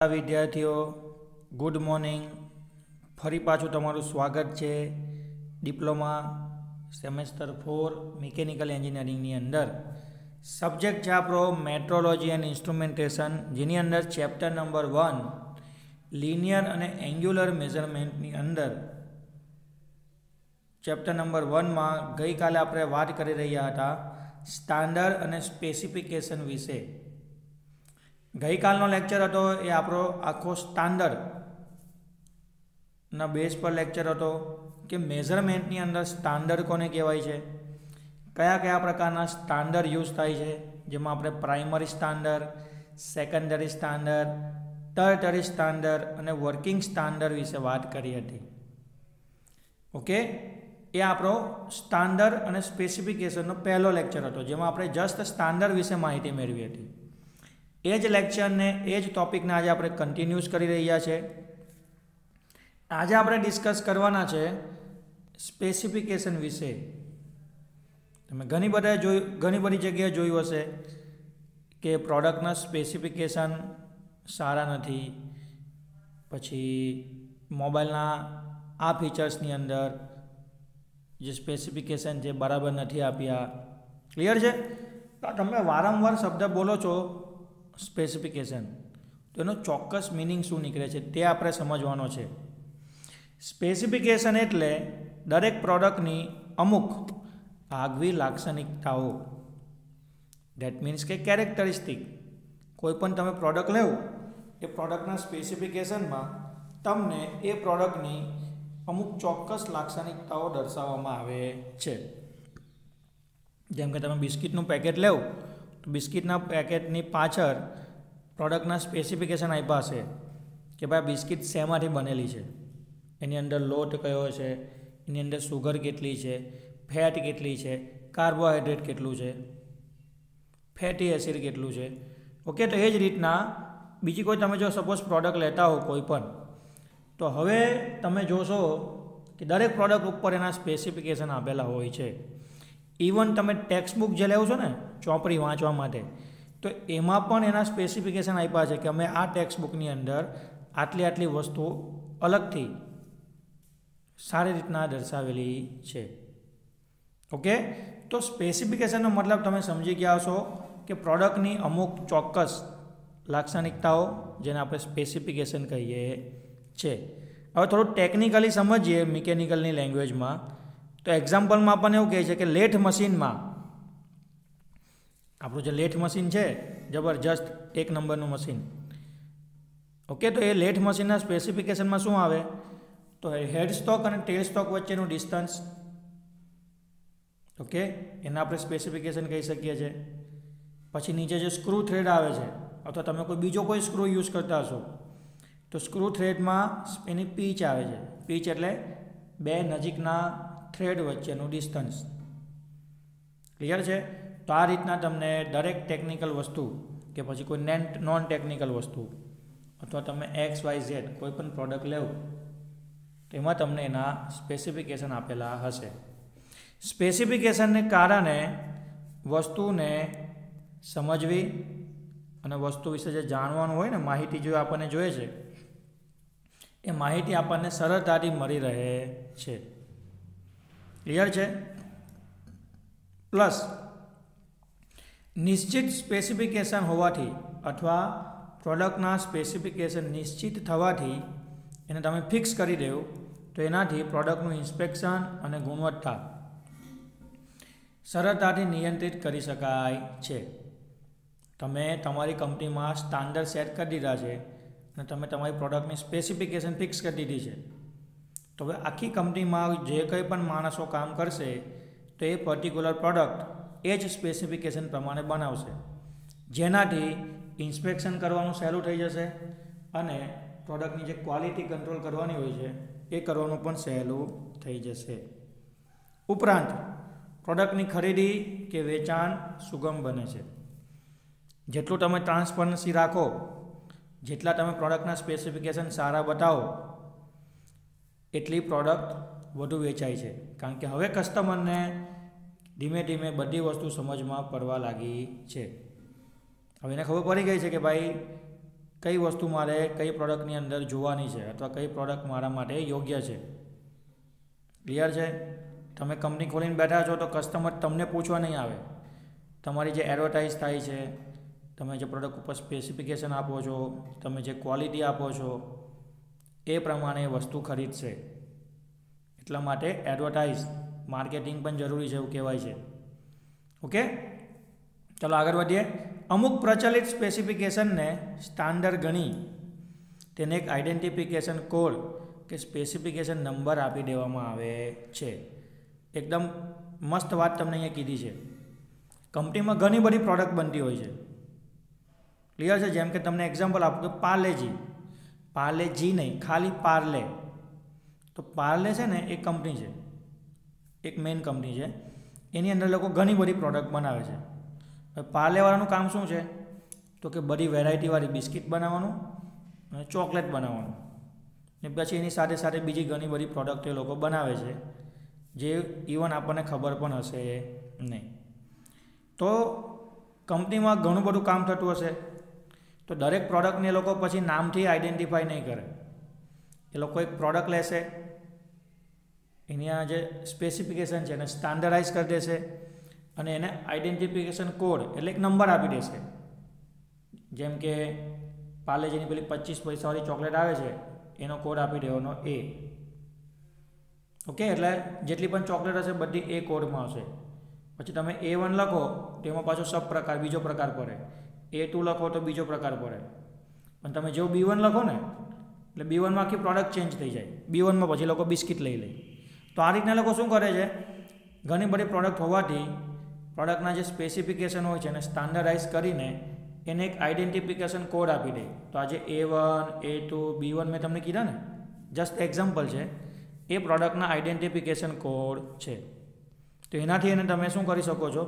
વિદ્યાર્થીઓ good morning. ફરી પાછું તમારું સ્વાગત છે ડિપ્લોમા સેમેસ્ટર 4 મિકેનિકલ એન્જિનિયરિંગની અંદર. સબ્જેક્ટ છે આપણો મેટ્રોલોજી એન્ડ ઇન્સ્ટ્રુમેન્ટેશન, જેની અંદર ચેપ્ટર નંબર 1 લિનિયર અને એન્ગ્યુલર મેઝરમેન્ટની અંદર ચેપ્ટર નંબર 1માં ગઈકાલે આપણે વાત કરી રહ્યા હતા સ્ટાન્ડર્ડ અને સ્પેસિફિકેશન વિશે. ગઈકાલનો લેક્ચર હતો એ આપણો આખો સ્ટાન્ડર્ડના બેઝ પર લેક્ચર હતો કે મેઝરમેન્ટની અંદર સ્ટાન્ડર્ડ કોને કહેવાય છે, કયા કયા પ્રકારના સ્ટાન્ડર્ડ યુઝ થાય છે, જેમાં આપણે primary standard, secondary standard, tertiary standard અને વર્કિંગ સ્ટાન્ડર્ડ વિશે વાત કરી હતી. ઓકે, એ આપણો સ્ટાન્ડર્ડ અને સ્પેસિફિકેશનનો પહેલો લેક્ચર હતો, જેમાં આપણે જસ્ટ સ્ટાન્ડર્ડ વિશે માહિતી મેળવી હતી. એ જ લેક્ચરને એ જ ટોપિકને આજે આપણે કન્ટિન્યુઅસ કરી રહ્યા છે. આજે આપણે ડિસ્કસ કરવાના છે સ્પેસિફિકેશન વિશે. તમે ઘણી બધી જગ્યાએ જોયું હશે કે પ્રોડક્ટના સ્પેસિફિકેશન સારા નથી, પછી મોબાઈલના આ ફીચર્સની અંદર જે સ્પેસિફિકેશન છે બરાબર નથી આપ્યા. ક્લિયર છે? તમે વારંવાર શબ્દ બોલો છો સ્પેસિફિકેશન, તો એનો ચોક્કસ મિનિંગ શું નીકળે છે તે આપણે સમજવાનો છે. સ્પેસિફિકેશન એટલે દરેક પ્રોડક્ટની અમુક આગવી લાક્ષણિકતાઓ, ધેટ મીન્સ કે કેરેક્ટરિસ્ટિક. કોઈ પણ તમે પ્રોડક્ટ લેવો એ પ્રોડક્ટના સ્પેસિફિકેશનમાં તમને એ પ્રોડક્ટની અમુક ચોક્કસ લાક્ષણિકતાઓ દર્શાવવામાં આવે છે. જેમ કે તમે બિસ્કિટનું પેકેટ લેવો, બિસ્કિટના પેકેટની પાછળ પ્રોડક્ટના સ્પેસિફિકેશન આપ્યા છે કે ભાઈ બિસ્કિટ શેમાંથી બનેલી છે, એની અંદર લોટ કયો છે, એની અંદર સુગર કેટલી છે, ફેટ કેટલી છે, કાર્બોહાઈડ્રેટ કેટલું છે, ફેટી એસિડ કેટલું છે. ઓકે, તો એ જ રીતના બીજી કોઈ તમે જો સપોઝ પ્રોડક્ટ લેતા હો કોઈ પણ, તો હવે તમે જોશો કે દરેક પ્રોડક્ટ ઉપર એના સ્પેસિફિકેશન આપેલા હોય છે. ઇવન તમે ટેક્સ્ટ બુક જે લેવો છો ને ચોપડી વાંચવા માટે, તો એમાં પણ એના સ્પેસિફિકેશન આપ્યા છે કે અમે આ ટેક્સ્ટ બુકની અંદર આટલી વસ્તુઓ અલગથી સારી રીતના દર્શાવેલી છે. ઓકે, તો સ્પેસિફિકેશનનો મતલબ તમે સમજી ગયા હશો કે પ્રોડક્ટની અમુક ચોક્કસ લાક્ષણિકતાઓ, જેને આપણે સ્પેસિફિકેશન કહીએ છે. હવે થોડું ટેકનિકલી સમજીએ મિકેનિકલની લેંગ્વેજમાં, તો એક્ઝામ્પલમાં પણ એવું કહે છે કે લેથ મશીનમાં, આપણું જે લેથ મશીન છે જબરજસ્ત એક નંબરનું મશીન. ઓકે, તો એ લેથ મશીનના સ્પેસિફિકેશનમાં શું આવે, તો હેડ સ્ટોક અને ટેલ સ્ટોક વચ્ચેનું ડિસ્ટન્સ. ઓકે, એના આપણે સ્પેસિફિકેશન કહી શકીએ છીએ. પછી નીચે જે સ્ક્રૂ થ્રેડ આવે છે, અથવા તમે કોઈ બીજો કોઈ સ્ક્રૂ યુઝ કરતા હશો, તો સ્ક્રૂ થ્રેડમાં એની પીચ આવે છે. પીચ એટલે બે નજીકના થ્રેડ વચ્ચેનું ડિસ્ટન્સ. ક્લિયર છે? તો આ રીતના તમને દરેક ટેકનિકલ વસ્તુ કે પછી કોઈ નોન ટેકનિકલ વસ્તુ, અથવા તમે XYZ કોઈ પણ પ્રોડક્ટ લેવો, તેમાં તમને એના સ્પેસિફિકેશન આપેલા હશે. સ્પેસિફિકેશનને કારણે વસ્તુને સમજવી અને વસ્તુ વિશે જે જાણવાનું હોય ને, માહિતી જો આપણને જોઈએ છે, એ માહિતી આપણને સરળતાથી મળી રહે છે. ક્લિયર છે? પ્લસ નિશ્ચિત સ્પેસિફિકેશન હોવાથી અથવા પ્રોડક્ટના સ્પેસિફિકેશન નિશ્ચિત થવાથી, એને તમે ફિક્સ કરી દેવો, તો એનાથી પ્રોડક્ટનું ઇન્સ્પેક્શન અને ગુણવત્તા સરળતાથી નિયંત્રિત કરી શકાય છે. તમે તમારી કંપનીમાં સ્ટાન્ડર્ડ સેટ કરી દીધા છે અને તમે તમારી પ્રોડક્ટની સ્પેસિફિકેશન ફિક્સ કરી દીધી છે, તો હવે આખી કંપનીમાં જે કંઈ પણ માણસો કામ કરશે, તો એ પર્ટિક્યુલર પ્રોડક્ટ એ જ સ્પેસિફિકેશન પ્રમાણે બનાવશે, જેનાથી ઇન્સ્પેક્શન કરવાનું સહેલું થઈ જશે અને પ્રોડક્ટની જે ક્વોલિટી કંટ્રોલ કરવાની હોય છે એ કરવાનું પણ સહેલું થઈ જશે. ઉપરાંત પ્રોડક્ટની ખરીદી કે વેચાણ સુગમ બને છે. જેટલું તમે ટ્રાન્સપરન્સી રાખો, જેટલા તમે પ્રોડક્ટના સ્પેસિફિકેશન સારા બતાવો, એટલી પ્રોડક્ટ વધુ વેચાય છે. કારણ કે હવે કસ્ટમરને ધીમે ધીમે બધી વસ્તુ સમજમાં પડવા લાગી છે. હવે એને ખબર પડી ગઈ છે કે ભાઈ કઈ વસ્તુ મારે કઈ પ્રોડક્ટની અંદર જોવાની છે અથવા કઈ પ્રોડક્ટ મારા માટે યોગ્ય છે. ક્લિયર છે? તમે કંપની ખોલીને બેઠા છો તો કસ્ટમર તમને પૂછવા નહીં આવે. તમારી જે એડવર્ટાઇઝ થાય છે, તમે જે પ્રોડક્ટ ઉપર સ્પેસિફિકેશન આપો છો, તમે જે ક્વોલિટી આપો છો એ પ્રમાણે વસ્તુ ખરીદશે. એટલા માટે એડવર્ટાઇઝ માર્કેટિંગ પણ જરૂરી છે એવું કહેવાય છે. ઓકે, ચાલો આગળ વધીએ. અમુક પ્રચલિત સ્પેસિફિકેશનને સ્ટાન્ડર્ડ ગણી તેને એક આઈડેન્ટિફિકેશન કોડ કે સ્પેસિફિકેશન નંબર આપી દેવામાં આવે છે. એકદમ મસ્ત વાત તમને અહીંયા કીધી છે. કંપનીમાં ઘણી બધી પ્રોડક્ટ બનતી હોય છે. ક્લિયર છે? જેમ કે તમને એક્ઝામ્પલ આપું કે પાર્લેજી નહીં, ખાલી પાર્લે. તો પાર્લે છે ને એક કંપની છે, એક મેઇન કંપની છે. એની અંદર લોકો ઘણી બધી પ્રોડક્ટ બનાવે છે. હવે પાર્લેવાળાનું કામ શું છે? તો કે બધી વેરાયટીવાળી બિસ્કિટ બનાવવાનું અને ચોકલેટ બનાવવાનું, ને પછી એની સાથે સાથે બીજી ઘણી બધી પ્રોડક્ટ એ લોકો બનાવે છે, જે ઇવન આપણને ખબર પણ હશે નહીં. તો કંપનીમાં ઘણું બધું કામ થતું હશે. તો દરેક પ્રોડક્ટને એ લોકો પછી નામથી આઈડેન્ટિફાઈ નહીં કરે. એ લોકો એક પ્રોડક્ટ લેશે, એની આ જે સ્પેસિફિકેશન છે એને સ્ટાન્ડર્ડાઇઝ કરી દેશે અને એને આઈડેન્ટિફિકેશન કોડ એટલે એક નંબર આપી દેશે. જેમ કે પાર્લેજીની પેલી 25 પૈસાવાળી ચોકલેટ આવે છે, એનો કોડ આપી દેવાનો A. ઓકે, એટલે જેટલી પણ ચોકલેટ હશે બધી એ કોડમાં હશે. પછી તમે A1 લખો તો એમાં પાછો સબ પ્રકાર બીજો પ્રકાર પડે, A2 લખો તો બીજો પ્રકાર પડે. પણ તમે જો B1 લખો ને એટલે B1માં આખી પ્રોડક્ટ ચેન્જ થઈ જાય. B1માં પછી લોકો બિસ્કિટ લઈ લે. તો આ રીતના લોકો શું કરે છે, ઘણી બધી પ્રોડક્ટ હોવાથી પ્રોડક્ટના જે સ્પેસિફિકેશન હોય છે એને સ્ટાન્ડર્ડાઇઝ કરીને એને એક આઈડેન્ટિફિકેશન કોડ આપી દે. તો આ જે A1, A2, B1 મેં તમને કીધા ને, જસ્ટ એક્ઝામ્પલ છે, એ પ્રોડક્ટના આઈડેન્ટિફિકેશન કોડ છે. તો એનાથી એને તમે શું કરી શકો છો?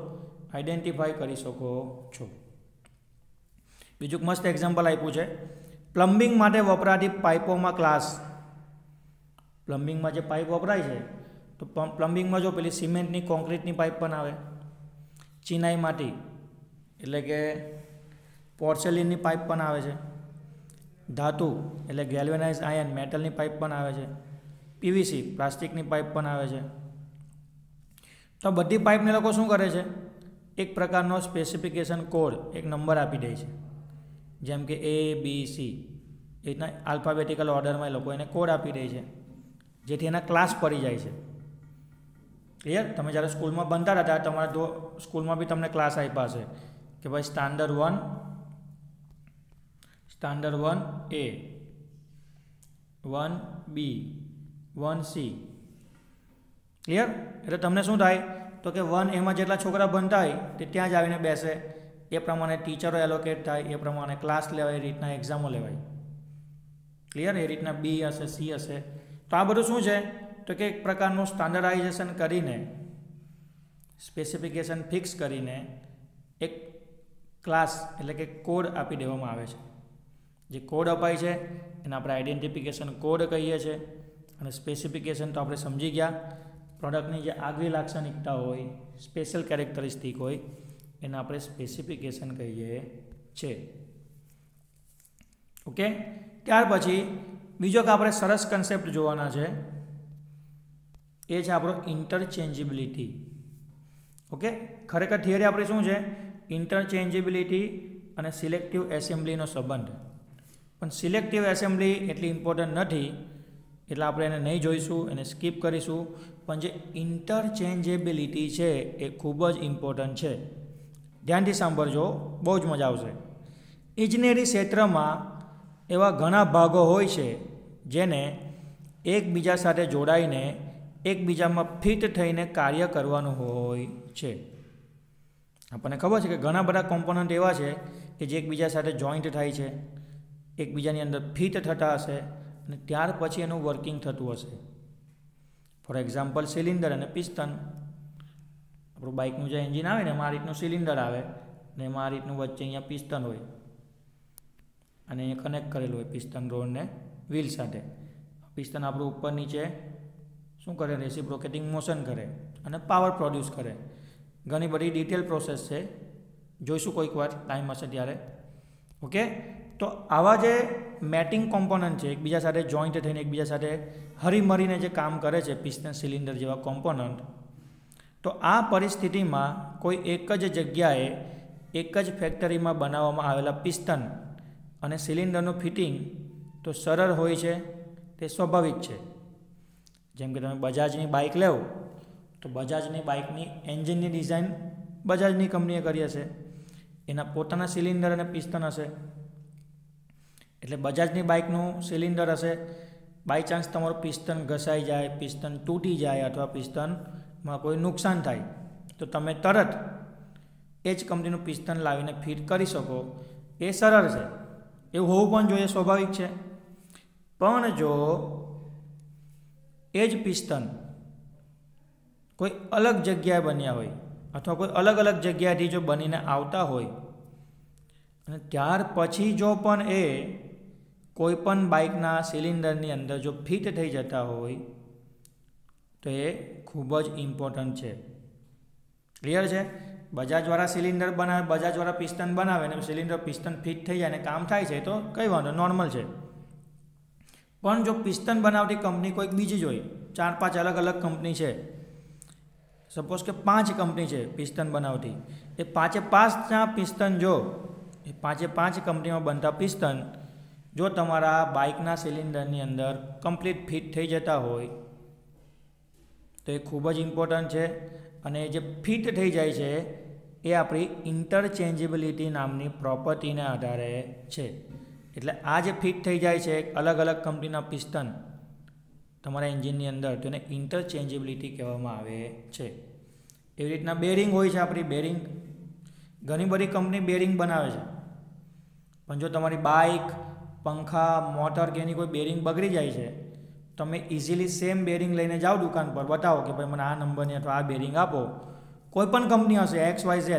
આઈડેન્ટિફાઈ કરી શકો છો. બીજું મસ્ત એક્ઝામ્પલ આપ્યું છે, પ્લમ્બિંગ માટે વપરાતી પાઇપોમાં ક્લાસ. પ્લમ્બિંગમાં જે પાઇપ વપરાય છે, તો પ્લમ્બિંગમાં જો પેલી સિમેન્ટની કોન્ક્રીટની પાઇપ પણ આવે, ચિનાઈ માટી એટલે કે પોર્સેલિનની પાઇપ પણ આવે છે, ધાતુ એટલે ગેલ્વેનાઇઝ આયર્ન મેટલની પાઇપ પણ આવે છે, PVC પ્લાસ્ટિકની પાઇપ પણ આવે છે. તો બધી પાઇપને લોકો શું કરે છે? એક પ્રકારનો સ્પેસિફિકેશન કોડ, એક નંબર આપી દે છે. જેમ કે ABC, એ રીતના આલ્ફાબેટિકલ ઓર્ડરમાં એ લોકો એને કોડ આપી દે છે, જેથી એના ક્લાસ પડી જાય છે. ક્લિયર? તમે જ્યારે સ્કૂલમાં ભણતા હતા ત્યારે તમારા સ્કૂલમાં બી તમને ક્લાસ આપ્યા હશે કે ભાઈ standard 1 A, 1B, 1C. Clear? એટલે તમને શું થાય તો કે 1 એમાં જેટલા છોકરા ભણતા હોય તે ત્યાં જ આવીને બેસે, એ પ્રમાણે ટીચરો એલોકેટ થાય, એ પ્રમાણે ક્લાસ લેવાય, એ રીતના એક્ઝામો લેવાય. ક્લિયર? એ રીતના B હશે, C હશે. તો આ બધું શું છે તો કે એક પ્રકારનું સ્ટાન્ડર્ડાઇઝેશન કરીને, સ્પેસિફિકેશન ફિક્સ કરીને એક ક્લાસ એટલે કે કોડ આપી દેવામાં આવે છે. જે કોડ અપાય છે એને આપણે આઈડેન્ટિફિકેશન કોડ કહીએ છીએ. અને સ્પેસિફિકેશન તો આપણે સમજી ગયા, પ્રોડક્ટની જે આગવી લાક્ષણિકતા હોય, સ્પેશિયલ કેરેક્ટરિસ્ટિક હોય, એને આપણે સ્પેસિફિકેશન કહીએ છીએ. ઓકે, ત્યાર પછી બીજો કે આપણે સરસ કન્સેપ્ટ જોવાના છે, એ છે આપણો ઇન્ટરચેન્જિબિલિટી. ઓકે, ખરેખર થિયરી આપણી શું છે? ઇન્ટરચેન્જિબિલિટી અને સિલેક્ટિવ એસેમ્બલીનો સંબંધ. પણ સિલેક્ટિવ એસેમ્બલી એટલી ઇમ્પોર્ટન્ટ નથી, એટલે આપણે એને નહીં જોઈશું, એને સ્કીપ કરીશું. પણ જે ઇન્ટરચેન્જેબિલિટી છે એ ખૂબ જ ઇમ્પોર્ટન્ટ છે. ધ્યાનથી સાંભળજો, બહુ જ મજા આવશે. ઇજનેરી ક્ષેત્રમાં એવા ઘણા ભાગો હોય છે જેને એકબીજા સાથે જોડાઈને એકબીજામાં ફિટ થઈને કાર્ય કરવાનું હોય છે. આપણને ખબર છે કે ઘણા બધા કોમ્પોનન્ટ એવા છે કે જે એકબીજા સાથે જોઈન્ટ થાય છે, એકબીજાની અંદર ફિટ થતા હશે અને ત્યાર પછી એનું વર્કિંગ થતું હશે. ફોર એક્ઝામ્પલ સિલિન્ડર અને પિસ્ટન. આપણું બાઇકનું જે એન્જિન આવે ને એમાં આ રીતનું સિલિન્ડર આવે ને એમાં આ રીતનું વચ્ચે અહીંયા પિસ્ટન હોય અને અહીંયા કનેક્ટ કરેલું હોય પિસ્ટન રોડને વ્હીલ સાથે. પિસ્ટન આપણું ઉપર નીચે શું કરે? રેસિપ્રોકેટિંગ મોશન કરે અને પાવર પ્રોડ્યુસ કરે. ઘણી બધી ડિટેલ પ્રોસેસ છે, જોઈશું કોઈક વાર ટાઈમ હશે ત્યારે. ઓકે, તો આવા જે મેટિંગ કોમ્પોનન્ટ છે, એકબીજા સાથે જોઈન્ટ થઈને એકબીજા સાથે હરીમરીને જે કામ કરે છે પિસ્ટન સિલિન્ડર જેવા કોમ્પોનન્ટ, તો આ પરિસ્થિતિમાં કોઈ એક જ જગ્યાએ એક જ ફેક્ટરીમાં બનાવવામાં આવેલા પિસ્ટન અને સિલિન્ડરનું ફિટિંગ તો સરળ હોય છે, તે સ્વાભાવિક છે. જેમ કે તમે બજાજની બાઇક લેવો તો બજાજની બાઇકની એન્જિનની ડિઝાઇન બજાજની કંપનીએ કરી હશે, એના પોતાના સિલિન્ડર અને પિસ્ટન હશે. એટલે બજાજની બાઇકનું સિલિન્ડર હશે. બાય ચાન્સ તમારું પિસ્ટન ઘસાઈ જાય, પિસ્ટન તૂટી જાય અથવા પિસ્ટનમાં કોઈ નુકસાન થાય તો તમે તરત એ જ કંપનીનું પિસ્ટન લાવીને ફિટ કરી શકો, એ સરળ છે. એવું હોવું પણ જોઈએ, સ્વાભાવિક છે. પણ જો એ જ પિસ્ટન કોઈ અલગ જગ્યાએ બન્યા હોય અથવા કોઈ અલગ અલગ જગ્યાએથી જો બનીને આવતા હોય અને ત્યાર પછી જો પણ એ કોઈ પણ બાઇકના સિલિન્ડરની અંદર જો ફિટ થઈ જતા હોય તો એ ખૂબ જ ઇમ્પોર્ટન્ટ છે. ક્લિયર છે? બજાજવાળા સિલિન્ડર બનાવે, બજાજવાળા પિસ્ટન બનાવે ને સિલિન્ડર પિસ્ટન ફિટ થઈ જાય અને કામ થાય છે તો કંઈ વાંધો, નોર્મલ છે. પણ જો પિસ્ટન બનાવતી કંપની કોઈક બીજી જ હોય, 4-5 અલગ અલગ કંપની છે, સપોઝ કે 5 કંપની છે પિસ્ટન બનાવતી, એ 5-5ના પિસ્ટન જો એ 5 કંપનીમાં બનતા પિસ્ટન જો તમારા બાઇકના સિલિન્ડરની અંદર કમ્પ્લીટ ફિટ થઈ જતા હોય તો એ ખૂબ જ ઇમ્પોર્ટન્ટ છે. અને જે ફિટ થઈ જાય છે એ આપણી ઇન્ટરચેન્જિબિલિટી નામની પ્રોપર્ટીને આધારે છે. એટલે આ જે ફિટ થઈ જાય છે અલગ અલગ કંપનીના પિસ્ટન તમારા એન્જિનની અંદર, તો એને ઇન્ટરચેન્જિબિલિટી કહેવામાં આવે છે. એવી રીતના બેરિંગ હોય છે. આપણી બેરિંગ ઘણી બધી કંપની બેરિંગ બનાવે છે, પણ જો તમારી બાઇક, પંખા, મોટર કે એની કોઈ બેરિંગ બગડી જાય છે, તમે ઇઝીલી સેમ બેરિંગ લઈને જાઓ દુકાન પર, બતાવો કે ભાઈ મને આ નંબરની અથવા આ બેરિંગ આપો. કોઈ પણ કંપની હશે, XYZ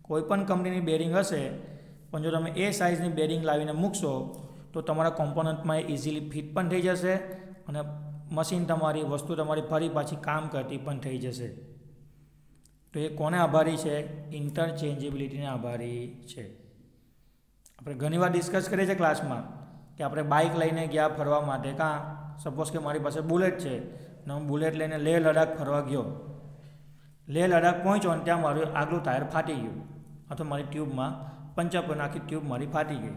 કોઈ પણ કંપનીની બેરિંગ હશે, પણ જો તમે એ સાઇઝની બેરિંગ લાવીને મૂકશો તો તમારા કોમ્પોનન્ટમાં એ ઇઝીલી ફિટ પણ થઈ જશે અને મશીન તમારી, વસ્તુ તમારી ફરી પાછી કામ કરતી પણ થઈ જશે. તો એ કોને આભારી છે? ઇન્ટરચેન્જિબિલિટીને આભારી છે. આપણે ઘણીવાર ડિસ્કસ કરીએ છીએ ક્લાસમાં કે આપણે બાઇક લઈને ગયા ફરવા માટે, કાં સપોઝ કે મારી પાસે બુલેટ છે ને હું બુલેટ લઈને લેહ લડાખ ફરવા ગયો, લેહ લડાખ પહોંચ્યો અને ત્યાં મારું આગલું ટાયર ફાટી ગયું અથવા મારી ટ્યુબમાં પંચર પર આખી ટ્યુબ મારી ફાટી ગઈ.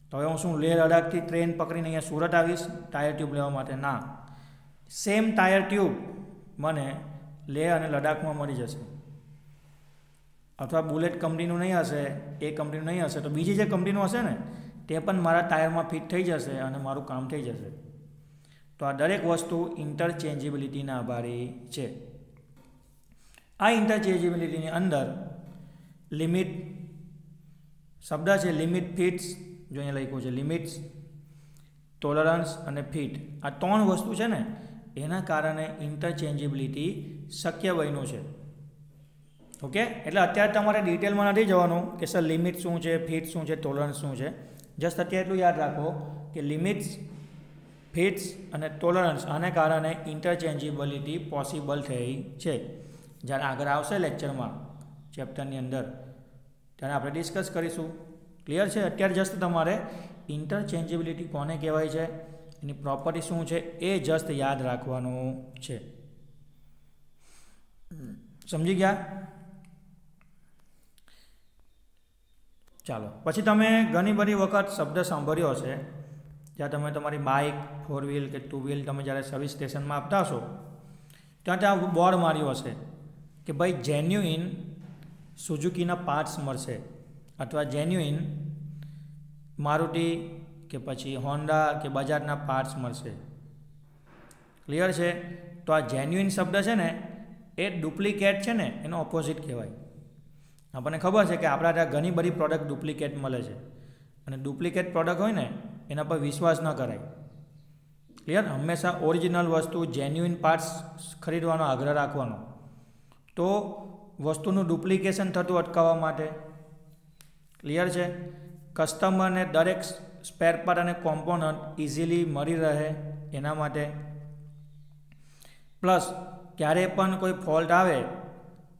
તો હવે હું શું લેહ લડાખથી ટ્રેન પકડીને અહીંયા સુરત આવીશ ટાયર ટ્યુબ લેવા માટે? ના. સેમ ટાયર ટ્યુબ મને લેહ અને લડાખમાં મળી જશે. અથવા બુલેટ કંપનીનું નહીં હશે, એ કંપનીનું નહીં હશે તો બીજી જે કંપનીનું હશે ને તે પણ મારા ટાયરમાં ફિટ થઈ જશે અને મારું કામ થઈ જશે. તો આ દરેક વસ્તુ ઇન્ટરચેન્જિબિલિટીના આભારી છે. આ ઇન્ટરચેન્જિબિલિટીની અંદર લિમિટ શબ્દ છે, લિમિટ, ફિટ્સ, જો અહીંયા લખ્યું છે લિમિટ્સ, ટોલરન્સ અને ફિટ. આ 3 વસ્તુ છે ને એના કારણે ઇન્ટરચેન્જિબિલિટી શક્ય બન્યું છે. ઓકે, એટલે અત્યારે તમારે ડિટેલમાં નથી જવાનું કે સર લિમિટ શું છે, ફિટ શું છે, ટોલરન્સ શું છે. જસ્ટ અત્યારે એટલું યાદ રાખો કે લિમિટ્સ, ફિટ્સ અને ટોલરન્સ આને કારણે ઇન્ટરચેન્જિબિલિટી પોસિબલ થઈ છે. જ્યારે આગળ આવશે લેક્ચરમાં, ચેપ્ટરની અંદર, ત્યારે આપણે ડિસ્કસ કરીશું. ક્લિયર છે? અત્યારે જસ્ટ તમારે ઇન્ટરચેન્જિબિલિટી કોને કહેવાય છે, એની પ્રોપર્ટી શું છે એ જસ્ટ યાદ રાખવાનું છે. સમજી ગયા? ચાલો, પછી તમે ઘણી બધી વખત શબ્દ સાંભળ્યો હશે જ્યાં તમે તમારી બાઇક, 4 વ્હીલ કે 2 વ્હીલ તમે જ્યારે સર્વિસ સ્ટેશનમાં આપતા હશો ત્યાં બોર્ડ માર્યું હશે કે ભાઈ જેન્યુઇન સુઝુકીના પાર્ટ્સ મળશે અથવા જેન્યુઇન મારુતિ કે પછી હોન્ડા કે બજાજના પાર્ટ્સ મળશે. ક્લિયર છે? તો આ જેન્યુઇન શબ્દ છે ને એ ડુપ્લિકેટ છે ને એનો ઓપોઝિટ કહેવાય. આપણને ખબર છે કે આપણા ત્યાં ઘણી બધી પ્રોડક્ટ ડુપ્લિકેટ મળે છે અને ડુપ્લિકેટ પ્રોડક્ટ હોય ને એના પર વિશ્વાસ ન કરાય. ક્લિયર? હંમેશા ઓરિજિનલ વસ્તુ, જેન્યુઇન પાર્ટ્સ ખરીદવાનો આગ્રહ રાખવાનો. તો વસ્તુનું ડુપ્લિકેશન થતું અટકાવવા માટે, ક્લિયર છે, કસ્ટમરને દરેક સ્પેર પાર્ટ અને કોમ્પોનન્ટ ઇઝીલી મળી રહે એના માટે, પ્લસ ક્યારે પણ કોઈ ફોલ્ટ આવે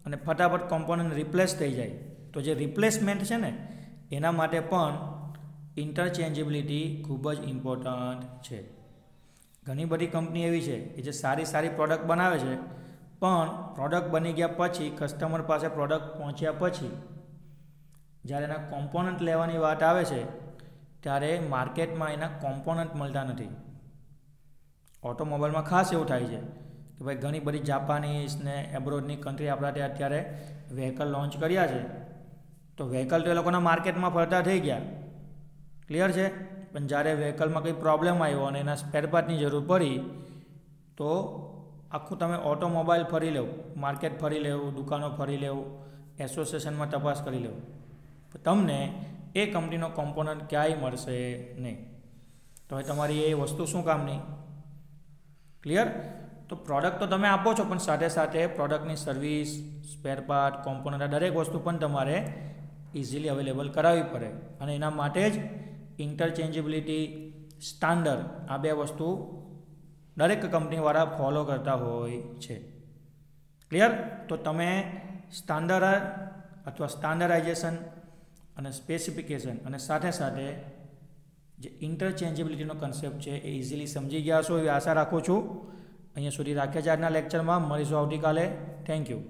અને ફટાફટ કોમ્પોનન્ટ રિપ્લેસ થઈ જાય તો જે રિપ્લેસમેન્ટ છે ને એના માટે પણ ઇન્ટરચેન્જિબિલિટી ખૂબ જ ઇમ્પોર્ટન્ટ છે. ઘણી બધી કંપની એવી છે કે જે સારી પ્રોડક્ટ બનાવે છે, પણ પ્રોડક્ટ બની ગયા પછી કસ્ટમર પાસે પ્રોડક્ટ પહોંચ્યા પછી જ્યારે એના કોમ્પોનન્ટ લેવાની વાત આવે છે ત્યારે માર્કેટમાં એના કોમ્પોનન્ટ મળતા નથી. ઓટોમોબાઈલમાં ખાસ એવું થાય છે કે ભાઈ ઘણી બધી જાપાનીઝ ને એબ્રોડની કન્ટ્રી આપણા ત્યાં અત્યારે વ્હીકલ લોન્ચ કર્યા છે, તો વ્હીકલ તો એ લોકોના માર્કેટમાં ફરતા થઈ ગયા, ક્લિયર છે. પણ જ્યારે વ્હીકલમાં કંઈ પ્રોબ્લેમ આવ્યો અને એના સ્પેર પાર્ટની જરૂર પડી તો આખું તમે ઓટોમોબાઈલ ફરી લેવું, માર્કેટ ફરી લેવું, દુકાનો ફરી લેવું, એસોસિએશનમાં તપાસ કરી લેવું, તમને એ કંપનીનો કોમ્પોનન્ટ ક્યાંય મળશે નહીં. તો હવે તમારી એ વસ્તુ શું કામની? ક્લિયર? તો પ્રોડક્ટ તો તમે આપો છો, પણ સાથે સાથે પ્રોડક્ટની સર્વિસ, સ્પેર પાર્ટ, કોમ્પોનન્ટ આ દરેક વસ્તુ પણ તમારે ઇઝીલી અવેલેબલ કરાવવી પડે. અને એના માટે જ ઇન્ટરચેન્જિબિલિટી, સ્ટાન્ડર્ડ આ બે વસ્તુ દરેક કંપનીવાળા ફોલો કરતા હોય છે. ક્લિયર? તો તમે સ્ટાન્ડર્ડ અથવા સ્ટાન્ડર્ડાઇઝેશન અને સ્પેસિફિકેશન અને સાથે સાથે જે ઇન્ટરચેન્જિબિલિટીનો કન્સેપ્ટ છે એ ઇઝીલી સમજી ગયા છો એવી આશા રાખું છું. અહીંયા સુધી રાખ્યા છે આજના લેક્ચરમાં. મળીશું આવતીકાલે. Thank you.